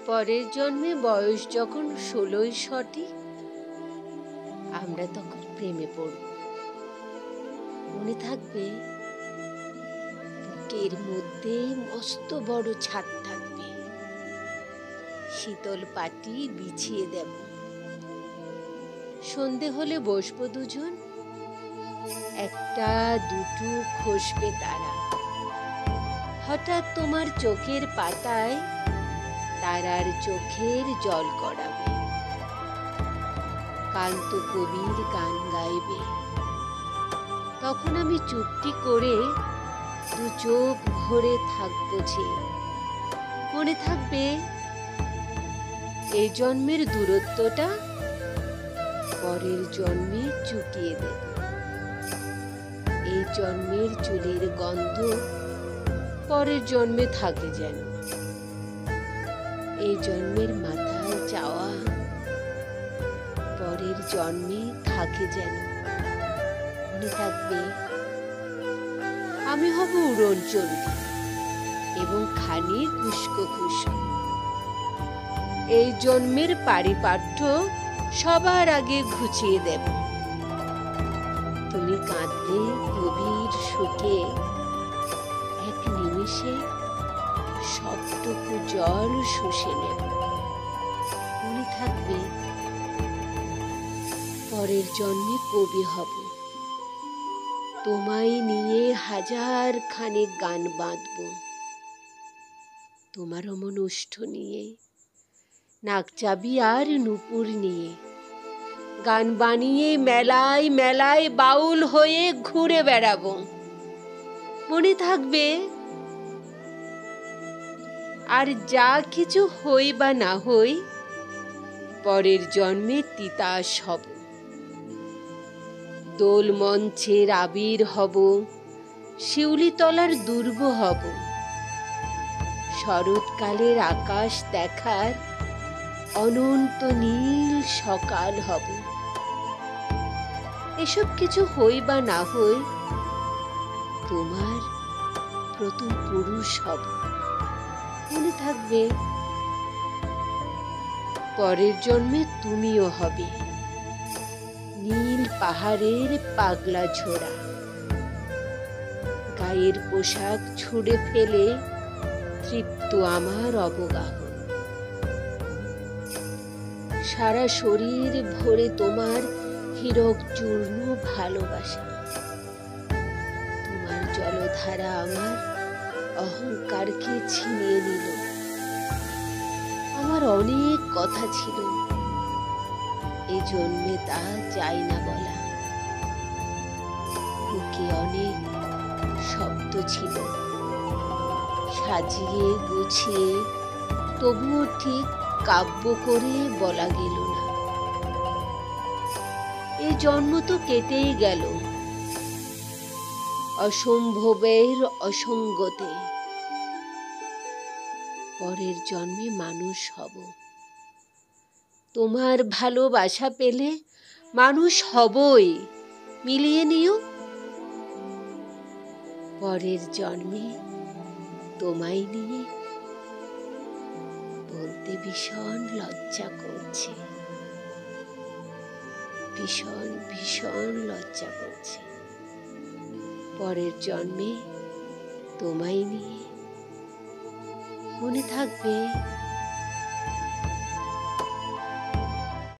পরের জন্মে বয়স যখন 16 সঠিক, আমরা তখন প্রেমে পড়ব। মনে থাকবে বুকের মধ্যে মস্ত বড় ছাদ থাকবে, শীতল পাটি বিছিয়ে দেব। সন্ধে হলে বসবো দুজন, একটা দুটো খসবে তারা। হঠাৎ তোমার চোখের পাতায় তারার চোখের জল গড়াবে, কান্ত কবির গান গাইবে। তখন আমি চুপটি করে দু চোখ ভরে থাকবো যে। মনে থাকবে এই জন্মের দূরত্বটা পরের জন্মে চুকিয়ে দেব। এই জন্মের চুলের গন্ধ পরের জন্মে থাকে যেন। এই জন্মের মাথায় চাওয়া পরের জন্মে থাকে যেন। মনে থাকবে আমি হব উড়নচণ্ডী এবং খানিক উস্কো খুস্কো। এই জন্মের পারিপাট্য সবার আগে ঘুচিয়ে দেব। তুমি কাঁদলে গভীর সুখে এক নিমেষে সবটুকু জল শুষে নেব। মনে থাকবে পরের জন্মে কবি হব, তোমায় নিয়ে হাজার খানেক গান বাঁধব। তোমার অমন ওষ্ঠ নিয়ে, নাকচাবি আর নূপুর নিয়ে গান বানিয়ে মেলায় মেলায় বাউল হয়ে ঘুরে বেড়াবো। মনে থাকবে আর যা কিছু হই বা না হই, পরের জন্মে তিতাস হব। দোল মঞ্চের আবির হব, শিউলিতলার দুর্গ হব। শরৎকালের আকাশ দেখার অনন্ত নীল সকাল হব। এসব কিছু হই বা না হই, তোমার প্রথম পুরুষ হব। মনে থাকবে পরের জন্মে তুমিও হবে নীল পাহাড়ের পাগলা ঝোড়া। গায়ের পোশাক ছুঁড়ে ফেলে তৃপ্ত আমার অবগাহন। সারা শরীর ভরে তোমার হীরক চূর্ণ ভালোবাসা। তোমার জলধারা আমার অহংকারকে ছিনিয়ে নিল। আমার অনেক কথা ছিল, এই জন্মে তা চাই না বলা। বুকে অনেক শব্দ ছিল, সাজিয়ে গুছিয়ে তবুও ঠিক কাব্য করে বলা গেল না। এই জন্ম তো কেটেই গেল অসম্ভবের অসঙ্গতে। পরের জন্মে মানুষ হব, তোমার ভালোবাসা পেলে মানুষ হবই। মিলিয়ে নিও পরের জন্মে তোমায় নিয়ে বলতে ভীষণ লজ্জা করছে, ভীষণ ভীষণ লজ্জা করছে। পরের জন্মে তোমায় নিয়ে। মনে থাকবে